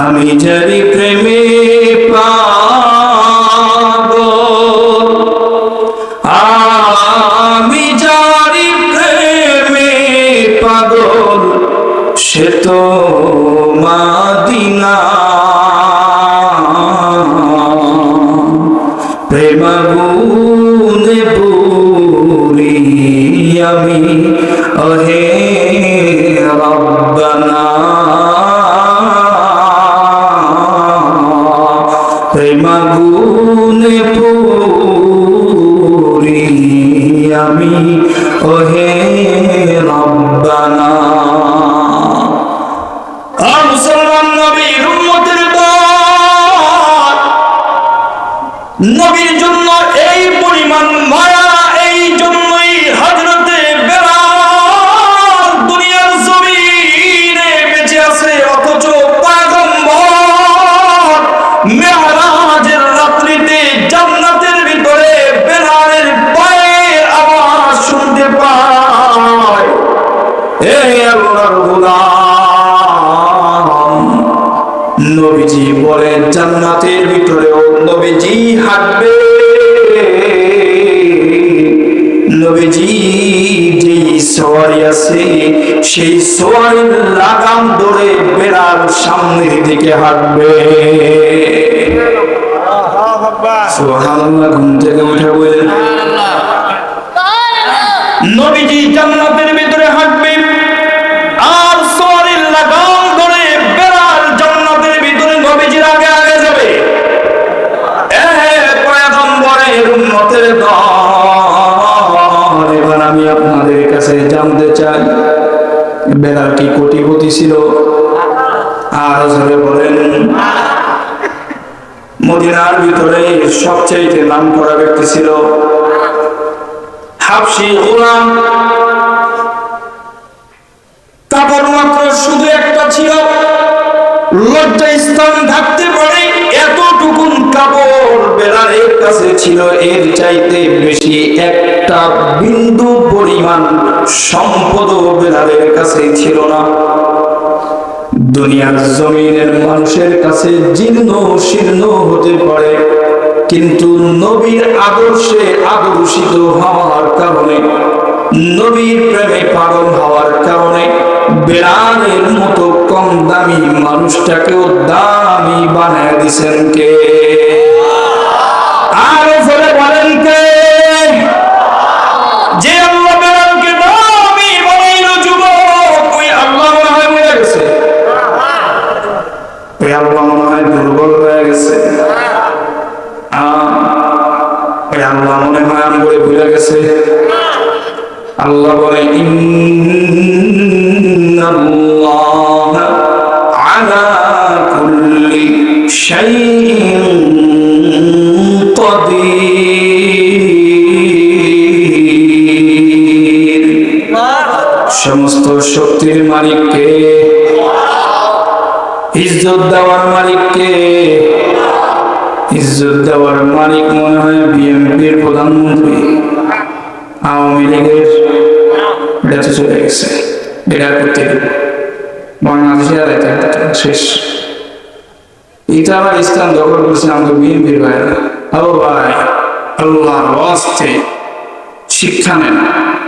আমি যারি প্রেমে পাগল, আমি যারি প্রেমে পাগল, সে তো মাদিনা। প্রেমাগুনে পুরি আমি ওহে রব্বানা, প্রেমাগুনে পুরি আমি ওহে রব্বানা। মুসলমান নবীর উম্মতের দল, নবীর জন্য এই পরিমাণ মায়া, এই জন্যই হযরতে বেলাল দুনিয়ার জমিনে বেঁচে আছে, অথচ পয়গম্বর মেরাজের রাত্রিতে জান্নাতের ভিতরে বেলালের পায়ের আওয়াজ শুনতে পায়। এই আল্লাহর গোলাম, নবীজি বলেন জান্নাতের ভিতরেও নবীজি হাঁটবে, নবীজি যে সওয়ারি আছে সেই সওয়ারির লাগাম ধরে বেলাল সামনের দিকে হাঁটবে। সুবহানাল্লাহ। ঘুম থেকে উঠে বলেন নবীজি জান্নাতের ভিতরে হাঁটবে আর সওয়ারির লাগাম ধরে বেলাল জান্নাতের ভিতরে নবীজির আগে আগে যাবে। পয়গম্বরের উম্মতের দল, এবার আমি আপনাদের কাছে জানতে চাই, বেলাল কি কোটিপতি ছিল? আর জোরে বলেন। মদিনার ভিতরে সবচেয়ে নামকরা ব্যক্তি ছিল হাবশী গোলাম। কাপড় মাত্র শুধু একটা ছিল, লজ্জা স্থান থাকতে পারে এতটুকুন কাপড় বেলালের কাছে ছিল। এর চাইতে বেশি একটা বিন্দু পরিমাণ সম্পদ বেলালের কাছে ছিল না। দুনিয়ার জমিনের মানুষের কাছে জীর্ণ শীর্ণ হতে পারে, কিন্তু নবীর আদর্শে আদর্শিত হওয়ার কারণে, নবীর প্রেমে পাগল হওয়ার কারণে বেলালের মতো কম দামি মানুষটাকেও দামি বানায় দিছেন কে? আরো জোরে বলেন কে? যে আল্লাহ বেলালকে দামি বানাইলো যুবক, ওই আল্লাহ মনে হয় মরে গেছে, ওই আল্লাহ মনে হয় দুর্বল হয়ে গেছে, ওই আল্লাহ মনে হয় আমরে ভুলে গেছে। আল্লাহ বলে ইন্নাল্লাহা আলা কুল্লি শাইইন কাদির। সমস্ত শক্তির মালিক কে? ইজ্জত দেওয়ার মালিক কে? ইজ্জত দেওয়ার মালিক মনে হয় বিএনপির প্রধানমন্ত্রী, আওয়ামী লীগের, এটা তো চলে গেছে, এটা করতে বাংলাদেশের শেষ। এটা আবার ইসলাম দখল করছে আমাদের বিএনপির ভাইরা। ও ভাই, আল্লাহর ওয়াস্তে শিক্ষা নেন।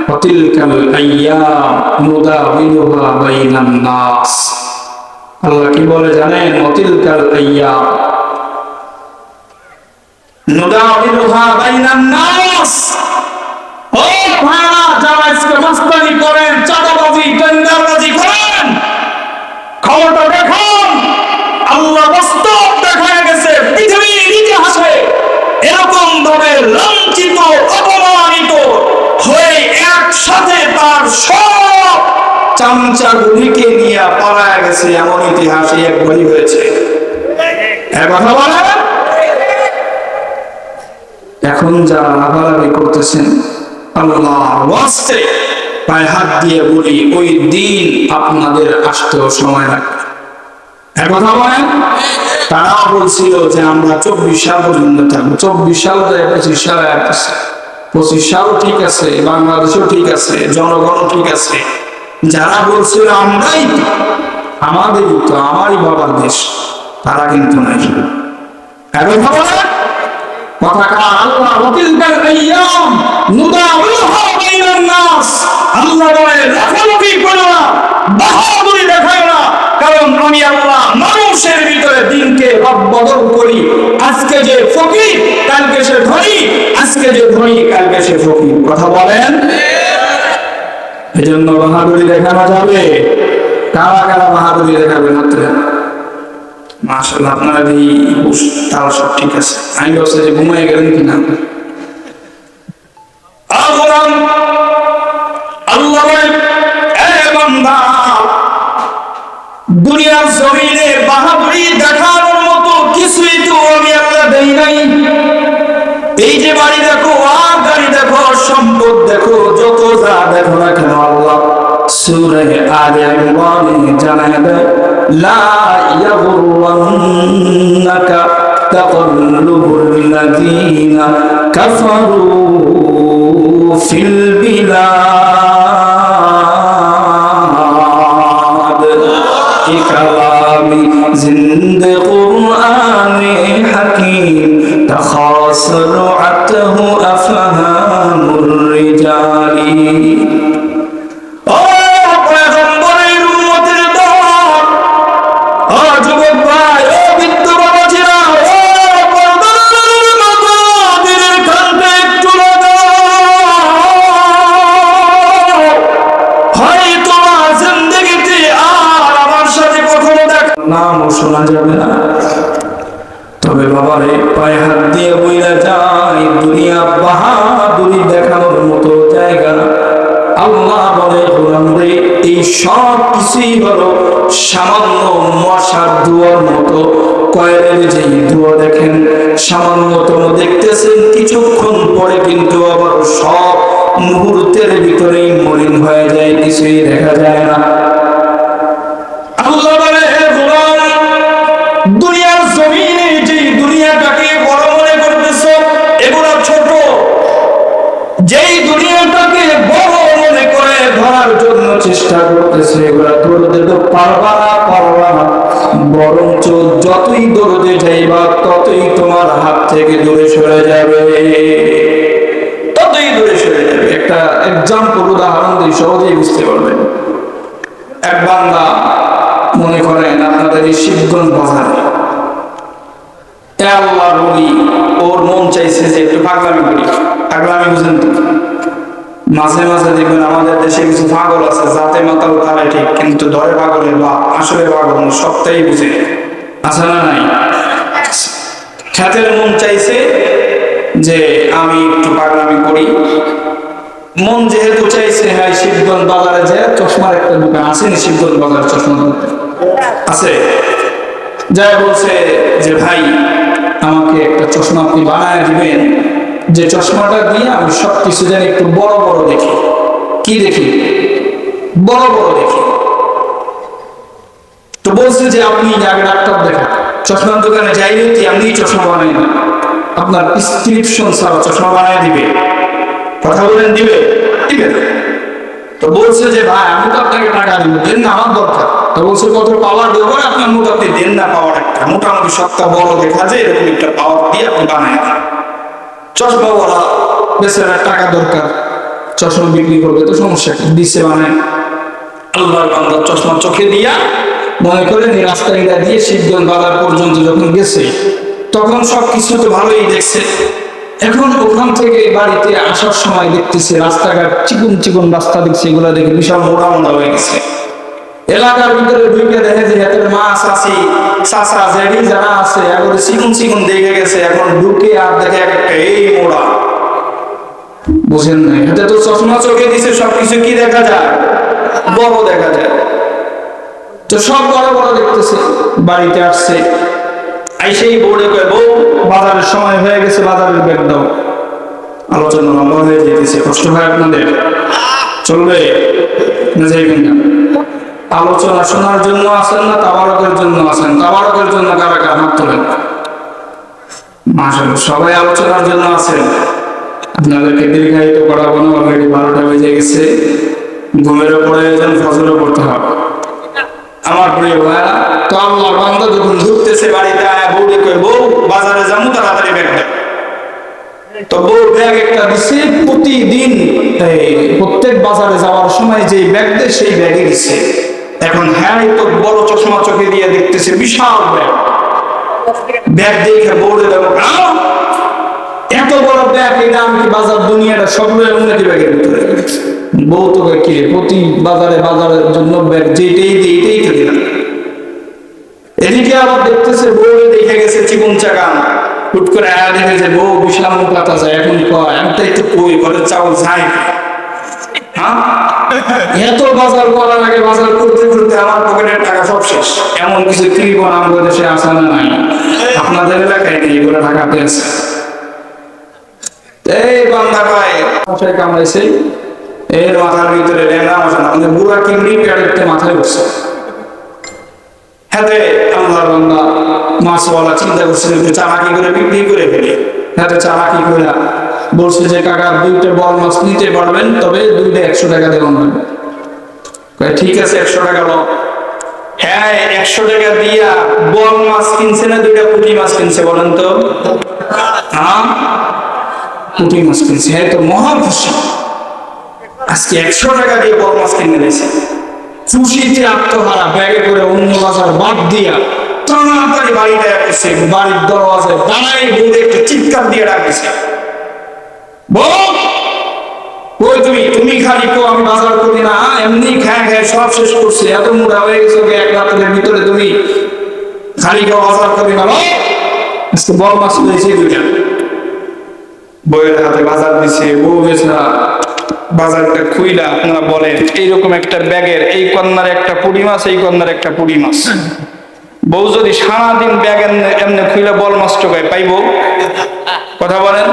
ওয়াতিলকাল আইয়াম নুদাবিলুহা বাইনান নাস। আল্লাহ কি বলে জানেন? ওয়াতিলকাল আইয়াম নুদাবিলুহা বাইনান নাস। ও ভাইরা, যারা আজকে মাস্তানি করেন, চাঁদাবাজি, টেন্ডারবাজি করেন, খবরটা দেখুন। আল্লাহ বাস্তব দেখা গেছে পৃথিবীর ইতিহাসে এরকম ভাবে লাঞ্ছিত অপমানিত হয়ে একসাথে তার সব চামচাগুলিকে নিয়ে পালায় গেছে, এমন ইতিহাসে একবারই হয়েছে। কথা বলে এখন যারা লাফালাফি করতেছেন, আল্লাহর ওয়াস্তে পায়ে হাত দিয়ে বলি, ওই দিন আপনাদের আসতেও সময় লাগবে। কথা বলেন। তারাও বলছিল যে আমরা 24 সাল পর্যন্ত থাকবো। 24 সাল 25 সাল 25 সাল ঠিক আছে, বাংলাদেশও ঠিক আছে, জনগণও ঠিক আছে। যারা বলছিল আমরাই তো, আমাদেরই তো, আমারই বাবার দেশ, তারা কিন্তু নাই। এখন ভাবো না কথাটা আল্লাহ ওয়াতিলকাল আইয়াম নুদাউলুহা বাইনান নাস। আল্লাহ বলে লাফালাফি করো না, বাহাদুরি দেখাও না, কারণ আমি আল্লাহ মানুষের ভিতরে দিনকে বদল করি। আজকে যে ফকির কালকে সে ধনী, আজকে যে ধনী কালকে সে ফকির। কথা বলেন। এজন্য বাহাদুরি দেখানো যাবে। কারা কারা বাহাদুরি দেখাবেন হাত তুলে। মাশাআল্লাহ, আপনারা এই তারা সব ঠিক আছে। আমি ভাবছি যে ঘুমাই গেলেন কিনা। আল্লাহ বান্দা, দুনিয়ার জমিনে বাহাদুরি দেখানোর মতো কিছুই তো আমি আল্লাহ দেই নাই। এই যে বাড়ি দেখো, আর গাড়ি দেখো, সম্পদ দেখো, যত যা দেখো না কেন আল্লাহ সূরা আলে ইমরানে জানায় দেয়, লা ইয়াগুররান্নাকা তাকাল্লুবুল লাযীনা কাফারু ফিল বিলাদ। কালামি জিন্দে কুরআনে হাকীম তাখাসালু আতহু আফহামুর রিজালি। নামও শোনা যাবে না। তবে বাবারে পায়ে হাত দিয়ে বইলা যায়, দুনিয়া বাহাদুরি দেখানোর মতো জায়গা না। আল্লাহ বলে, গোলাম রে, এই সব কিছুই হলো সামান্য মশার ধোঁয়ার মতো। কয়েলের যে ধোঁয়া দেখেন সামান্যতম দেখতেছেন, কিছুক্ষণ পরে কিন্তু আবার সব মুহূর্তের ভিতরেই মলিন হয়ে যায়, কিছুই দেখা যায় না। আল্লাহ বলে, দুনিয়ার জমিনে যে দুনিয়াটাকে বড় মনে করতেছ, এগুলো ছোট। যেই দুনিয়াটাকে বড় মনে করে ধরার জন্য চেষ্টা করতেছে, এগুলা ধরতে তো পারবা না। বরঞ্চ যতই দৌড়তে যাইবা ততই তোমার হাত থেকে দূরে সরে যাবে, ততই দূরে সরে যাবে। একটা এক্সাম্পল, উদাহরণ দিয়ে সহজেই বুঝতে পারবেন। এক বান্দা, মনে করেন আপনাদের এই শিবগঞ্জ বাজারে আল্লাহর ওলি, ওর মন চাইছে যে একটু পাগলামি করি। পাগলামি বুঝেন তো? মাঝে মাঝে দেখবেন আমাদের দেশে কিছু পাগল আছে, জাতে মাতাল তারা ঠিক, কিন্তু ধরে পাগলের বা আসলে পাগল সবটাই বুঝে। আছে না নাই? খ্যাতের মন চাইছে যে আমি একটু পাগলামি করি। মন যেহেতু চাইছে, হ্যাঁ শিবগঞ্জ বাজারে যে চশমার একটা দোকান আছে, শিবগঞ্জ বাজার চশমার দোকান আছে, যাই বলছে যে ভাই আমাকে একটা চশমা আপনি বানায় দিবেন, যে চশমাটা দিয়ে আমি সবকিছু জানি একটু বড় বড় দেখি। কি দেখি? বড় বড় দেখি। তো বলছে যে আপনি আগে ডাক্তার দেখান, চশমার দোকানে যাই হইতে আপনি চশমা বানাই না, আপনার প্রেসক্রিপশন ছাড়া চশমা বানায় দিবে। কথা বলেন, দিবে? দিবে না। তো বলছে যে ভাই আমি তো আপনাকে টাকা দিব, দেন না, আমার দরকার। তো বলছে কত পাওয়ার দেবো? আপনার মোটামুটি দেন না, পাওয়ার একটা মোটামুটি সপ্তাহ বড় দেখা যায় এরকম একটা পাওয়ার দিয়ে আপনি বানায় দেন। চশমা বলা বেচারার টাকা দরকার, চশমা বিক্রি করবে, তো সমস্যা কি? দিচ্ছে বানায়। আল্লাহর বান্দা চশমা চোখে দিয়া মনে করেন এই রাস্তাটা দিয়ে শিবগঞ্জ বাজার পর্যন্ত যখন গেছে, তখন সবকিছু তো ভালোই দেখছে। এখন ওখান থেকে বাড়িতে আসার সময় দেখতেছে রাস্তাঘাট চিকন চিকন রাস্তা দেখছে, এগুলা দেখে বিশাল মোড়া মোড়া হয়ে গেছে। এলাকার ভিতরে ঢুকে দেখে যে হাতের মা চাচি চাচা জেডি যারা আছে এখন চিকন চিকন দেখে গেছে। এখন ঢুকে আর দেখে একটা এই মোড়া, বুঝেন না? এটা তো চশমা চোখে দিছে, সবকিছু কি দেখা যায়? বড় দেখা যায়। তো সব বড় বড় দেখতেছে। বাড়িতে আসছে, আইসেই বোর্ডে কয়, বউ বাজারের সময় হয়ে গেছে, বাজারের ব্যাগ দাও। আলোচনা লম্বা হয়ে যেতেছে, কষ্ট হয় আপনাদের? চলবে না যাইবেন না? আলোচনা শোনার জন্য আসেন না তাবারকের জন্য আসেন? তাবারকের জন্য কারা কারা হাত তোলেন? মাশাআল্লাহ, সবাই আলোচনার জন্য আছেন। আপনাদেরকে দীর্ঘায়িত করাবো না, অলরেডি 12টা বেজে গেছে। ঘুমেরও প্রয়োজন, ফজরও পড়তে হবে। আমার প্রিয় ভাইরা, তো আল্লাহর বান্দা যখন ঢুকতেছে তো বউ ব্যাগ একটা দিছে, প্রতিদিন প্রত্যেক বাজারে যাওয়ার সময় যে ব্যাগ দেয় সেই ব্যাগে দিছে। এখন হ্যাঁ তো বড় চশমা চোখে দিয়ে দেখতেছে, বিশাল ব্যাগ। ব্যাগ দেখে বউরে দেবো, এত বড় ব্যাগ, এটা আমি কি বাজার দুনিয়াটা সবগুলো উন্নতি ব্যাগের ভিতরে। বউ তো কি প্রতি বাজারের জন্য ব্যাগ যেটাই দিই এটাই তো দিলাম। এদিকে আবার দেখতেছে বউ দেখে গেছে চিকুন চাকান, হুট করে আয়া দেখেছে বউ বিশাল মুখাতা যায়। এখন কয় আমি তো একটু কই ঘরে চাউল যাই, এত বাজার করার আগে বাজার করতে করতে আমার পকেটের টাকা সব শেষ। এমন কিছু কৃপণ আমাদের দেশে আসা না নাই, আপনাদের এলাকায় নেই, এগুলো ঢাকাতে আছে। এই বান্দা কয় মশাই কামড়াইছে, এর মাথার ভিতরে লেনা মশা না, বুড়া কিংড়ি পেয়ারতে মাথায় বসছে। হাতে আল্লাহর বান্দা মাছওয়ালা চিন্তা করছে একটু চালাকি করে বিক্রি করে ফেলি। হাতে চালাকি করে বলছে যে কাকা 2টা বড় মাছ নিতে পারবেন, তবে 2টা 100 টাকা দেবেন। ঠিক আছে 100 টাকা লো। হ্যাঁ 100 টাকা দিয়া বড় মাছ কিনছে না 2টা পুঁটি মাছ কিনছে বলেন তো? হ্যাঁ পুঁটি মাছ কিনছে। হ্যাঁ তো মহা খুশি, আজকে 100 টাকা দিয়ে বড় মাছ কিনে নিয়েছে। খুশিতে আত্মহারা, ব্যাগে করে অন্য বাজার বাদ দিয়া তাড়াতাড়ি বাড়িটা এসেছে। বাড়ির দরওয়াজায় দাঁড়াই বলে একটা চিৎকার দিয়ে ডাকছে, বল তুমি তুমি খালি কো আমি বাজার করি না, এমনি খায় খায় সব শেষ করছে। এত মুড়া হয়ে গেছে এক রাতের ভিতরে, তুমি খালি কো বাজার করি না। আজকে বড় মাছ হয়েছে 2টা। বউয়ের হাতে বাজার দিছে, বউ বেচা বাজারটা খুইলা আপনারা বলেন এইরকম একটা ব্যাগের এই কন্যার একটা পুঁটি মাছ, এই কন্যার একটা পুঁটি মাছ। বউ যদি সারাদিন ব্যাগ এমনি খুইলা বল মাছ টোকায় পাইব? কথা বলেন।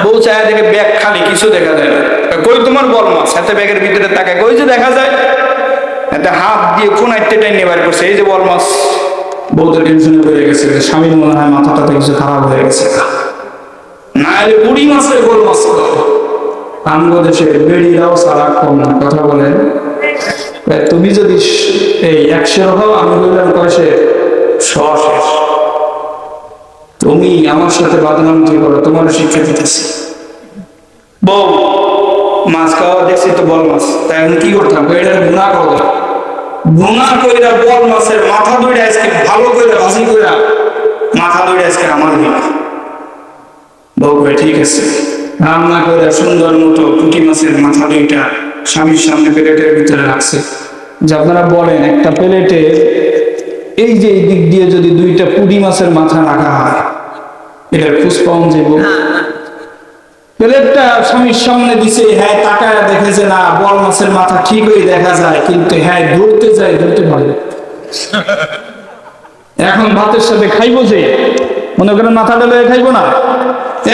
বউ চায় দেখে ব্যাগ খালি, কিছু দেখা যায় না। কই তোমার বল মাছ? হাতে ব্যাগের ভিতরে তাকায়, কই যে দেখা যায়, এতে হাত দিয়ে কোন একটা টাইনে বার করছে, এই যে বল মাছ। বউ তো টেনশনে হয়ে গেছে, স্বামীর মনে হয় মাথাটাতে কিছু খারাপ হয়ে গেছে, না এলে পুঁটি মাছের বল মাছ। বাংলাদেশে বেড়িরাও সারা কম না, কথা বলেন। তুমি যদি এই 100 হও, আমি বললাম কয়সে 100 শেষ। তুমি আমার সাথে বাদনামতি করো, তোমার শিক্ষা দিতেছি। বউ মাছ খাওয়া দেখছি তো বল মাছ, তাই আমি কি করতাম? এটা গুণা করো, গুণা কইরা বল মাছের মাথা 2টা আজকে ভালো করে ভাজি কইরা মাথা 2টা আজকে আমার দিন। বউ কই ঠিক আছে, রান্না করে সুন্দর মতো পুঁটি মাছের মাথা 2টা স্বামীর সামনে প্লেটের ভিতরে রাখছে। যে আপনারা বলেন একটা প্লেটে এই যে এই দিক দিয়ে যদি 2টা পুঁটি মাছের মাথা রাখা হয়, এটার পুষ্পাউন যাব। প্লেটটা স্বামীর সামনে দিছে, হ্যাঁ তাকায় দেখেছে না বল মাছের মাথা ঠিকই দেখা যায়, কিন্তু হ্যাঁ ধরতে যায়, ধরতে পারে। এখন ভাতের সাথে খাইবো, যে মনে করেন মাথাটা লয়ে খাইবো না,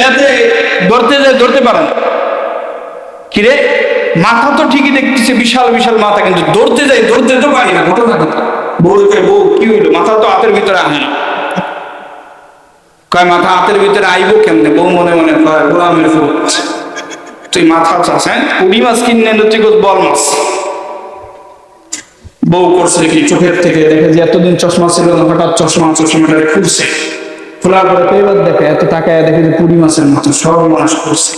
এতে ধরতে যায়, ধরতে পারেন কিরে মাথা তো ঠিকই দেখতেছে বিশাল বিশাল মাথা, কিন্তু ধরতে যাই, ধরতে তো পারি না। ঘটনা কথা বউকে, বউ কি হইলো, মাথা তো হাতের ভিতরে আনে না। কয় মাথা হাতের ভিতরে আইবো কেমনে? বউ মনে মনে কয় গোলামের ফুট, তুই মাথা চাস? হ্যাঁ পুঁটি মাছ কিনে তুই বল মাছ। বউ করছে কি, চোখের থেকে দেখে যে এতদিন চশমা ছিল না, হঠাৎ চশমাটা খুলছে। খোলার পরে পেবার দেখে, এত টাকায় দেখে যে পুঁটি মাছের মতো সর্বনাশ করছে।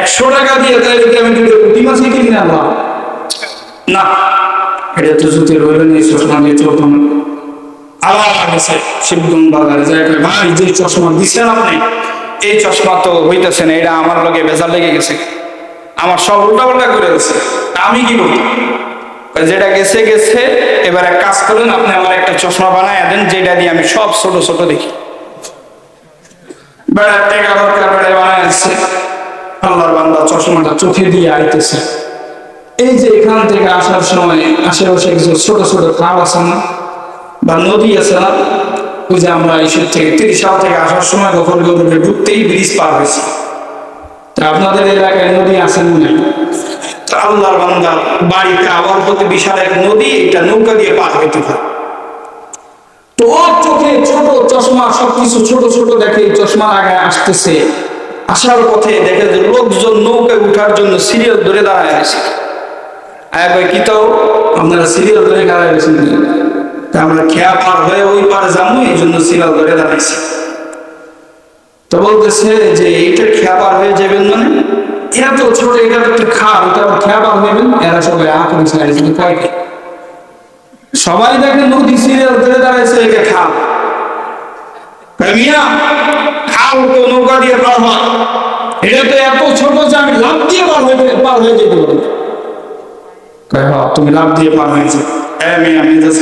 100 টাকা দিয়ে তাই আমি পুঁটি মাছই কিনে আনলাম না, এটা তো জুতে রইল না, চশমা দিয়ে চলতো না। আবার গেছে শিবগঞ্জ বাজারে যায়, ভাই যে চশমা দিচ্ছেন আপনি, এই চশমা তো হইতেছে না, এটা আমার লগে ভেজাল লেগে গেছে, আমার সব উল্টা করে গেছে। আমি কি বলবো? যেটা গেছে গেছে, এবার এক কাজ করেন, আপনি আমার একটা চশমা বানায় দেন, যেটা দিয়ে আমি সব ছোট ছোট দেখি। বেড়ার টেকা দরকার, বেড়ে বানায় আসছে। আল্লাহর বান্দা চশমাটা চোখে দিয়ে আইতেছে। এই যে এখান থেকে আসার সময় আশেপাশে কিছু ছোট ছোট খাল আছে না, বা নদী আছে না, ওই যে আমরা ঈশ্বর থেকে 30 সাল থেকে আসার সময় গোপাল গৌরবে ঢুকতেই ব্রিজ পার হয়েছে। তা আপনাদের এলাকায় নদী আছে না? আল্লাহর বান্দা বাড়িতে আবার প্রতি বিশাল এক নদী, এটা নৌকা দিয়ে পার হইতে পারে। তো চোখে ছোট চশমা, সবকিছু ছোট ছোট দেখে, চশমা আগায় আসতেছে। আসার পথে দেখে যে লোকজন নৌকায় উঠার জন্য সিরিয়াল ধরে দাঁড়ায় আছে। কি তো আপনারা সিরিয়াল ধরে দাঁড়ায় গেছেন? আমরা খেয়া পার হয়ে ওই পারে যাবো, এই জন্য সিরিয়াল ধরে দাঁড়াইছি। তো বলতেছে যে এটা খেয়াবার হয়ে যাবেন, মানে এত ছোট, এটা তো একটা খাল, এটা খেয়াবার হইবেন। এরা সবাই আঁকড়ে ছাড়িয়েছে কয়েকে, সবাই দেখে নদী সিরিয়াল ধরে দাঁড়াইছে, একে খাল মিয়া, খাল তো নৌকা দিয়ে পার হয়, এটা তো এত ছোট যে আমি লাভ দিয়ে পার হয়ে যেতে পারি। তুমি লাভ দিয়ে পার হয়েছে,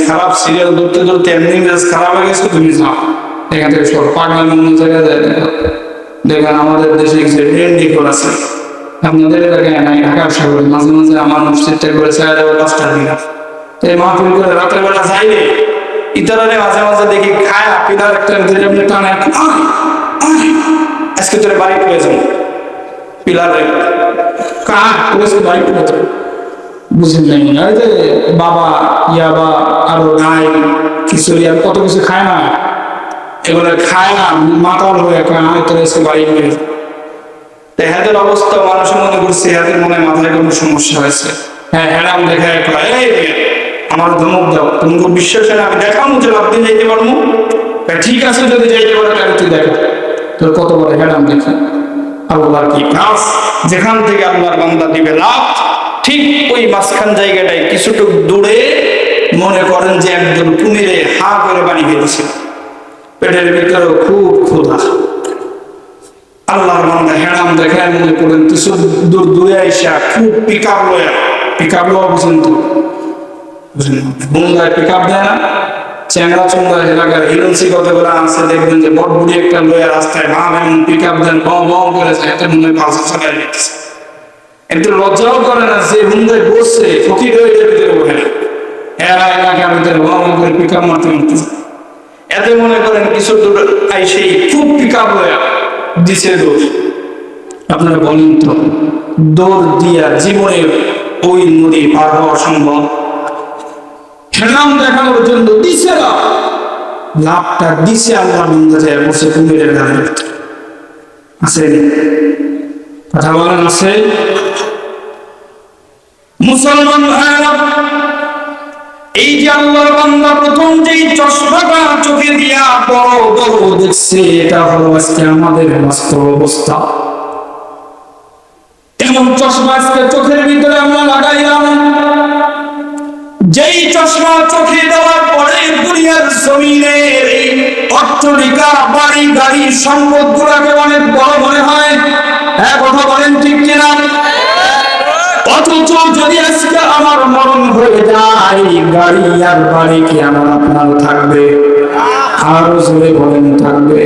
খারাপ সিরিয়াল ধরতে ধরতে এমনি খারাপ হয়ে গেছে, তুমি যাও এখান থেকে সব পাগলা অন্য জায়গায় যায়। দেখেন আমাদের দেশে আছে, আপনাদের এলাকায় নাই, ঢাকা শহরে মাঝে মাঝে আমার মসজিদটা করে 4-5টা দিন এই মাহফিল করে রাতের বেলা যাইলে ইতারে মাঝে মাঝে দেখি খায় পিলার একটা টানে, আজকে তোর বাড়ি করে যাবো পিলারে বাড়ি করে যাবো, বুঝেন নাই মনে হয় যে বাবা ইয়াবা আরো গাই খিচুড়ি আর কত কিছু খায় না, এগুলো খায় না, মাতাল হয়ে তোর এসে বাড়ি হয়ে যায়। এদের অবস্থা মানুষ মনে করছে এদের মনে মাথায় কোনো সমস্যা হয়েছে। হ্যাঁ হ্যাঁ দেখায় আমার ধমক দাও, তোমাকে বিশ্বাস আমি দেখাবো যে লাভ দিয়ে যাইতে পারবো, ঠিক আছে যদি যাইতে পারো তাহলে তুই দেখা তোর কত বড় হ্যাঁ দেখি আল্লাহর কি কাজ, যেখান থেকে আল্লাহর বান্দা দিবে লাভ, ঠিক ওই মাঝখান জায়গাটায় কিছুটুক দূরে মনে করেন যে একজন কুমিরে হা করে পানি খেয়েছে, পেটের ভিতরে খুব ক্ষুধা, আল্লাহর বান্দা হেরাম দেখায় মনে করেন কিছু দূর দূরে আইসা খুব পিকআপ লওয়া বুঝেন তো, বুন্দায় পিকআপ দেয় না, চ্যাংরা চুঙ্গা এলাকার হিরোসি কতগুলো আছে দেখবেন যে বড় বুড়ি একটা লয়ে রাস্তায় ভাব এমন পিকআপ দেন বম করে যায়, এটা মনে হয় পাঁচশো চালায় নিতেছে, একটু লজ্জাও করে না যে বুন্দায় বসছে ফকির হয়ে ভিতরে বসে না, এরা এলাকার ভিতরে বম করে পিকআপ মারতে মারতেছে, এতে মনে করেন কিছু দূর আইসেই খুব পিকআপ লয়া দিছে দোষ। আপনারা বলেন তো দৌড় দিয়া জীবনে ওই নদী পার হওয়া সম্ভব? হেরাম দেখানোর জন্য দিছে লাভটা দিছে আল্লাহ বন্ধা যায় বসে কুমিরের গায়ে আছে, কথা বলেন আছে? মুসলমান ভাইরা, এই যে আল্লাহর বান্দা প্রথম যেই চশমাটা চোখে দিয়া বড় বড় দেখছে, এটা হলো আজকে আমাদের বাস্তব অবস্থা। এমন চশমা আজকে চোখের ভিতরে আমরা লাগাইলাম, যেই চশমা চোখে দেওয়ার পরে দুনিয়ার জমিনের অট্টালিকা বাড়ি গাড়ি সম্পদ গুলাকে অনেক বড় মনে হয়, হ্যাঁ কথা বলেন ঠিক কিনা? অথচ যদি আজকে আমার মরণ হয়ে যায়, গাড়ি আর বাড়ি কি আমার আপনার থাকবে? আরো জোরে বলেন থাকবে?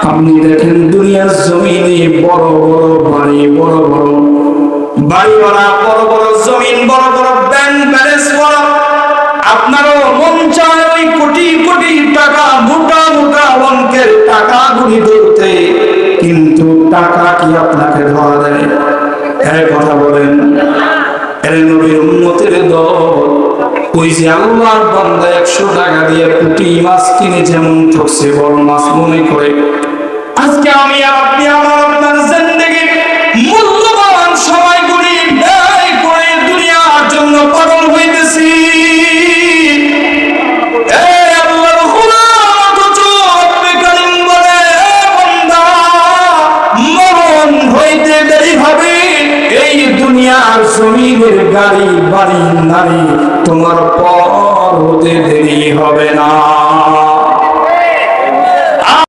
আপনি দেখেন দুনিয়ার জমিনে বড় বড় বাড়ি, বড় বড় বাড়িওয়ালা, বড় বড় জমিন, বড় বড় ব্যাংক ব্যালেন্স করা, আপনারও মন চায় ওই কোটি কোটি টাকা, মোটা মোটা অঙ্কের টাকা গুলি ধরতে, কিন্তু টাকা কি আপনাকে ধরা দেয়? হ্যাঁ কথা বলেন? নবীর উম্মতের দল, ওই যে আল্লাহর বান্দা 100 টাকা দিয়ে পুঁটি মাছ কিনে যেমন ঠকছে, বড় মাছ মনে করে, আজকে আমি আর আপনি আমার আপনার জিন্দেগির মূল্যবান সময়গুলি ব্যয় করে দুনিয়ার জন্য পাগল হয়ে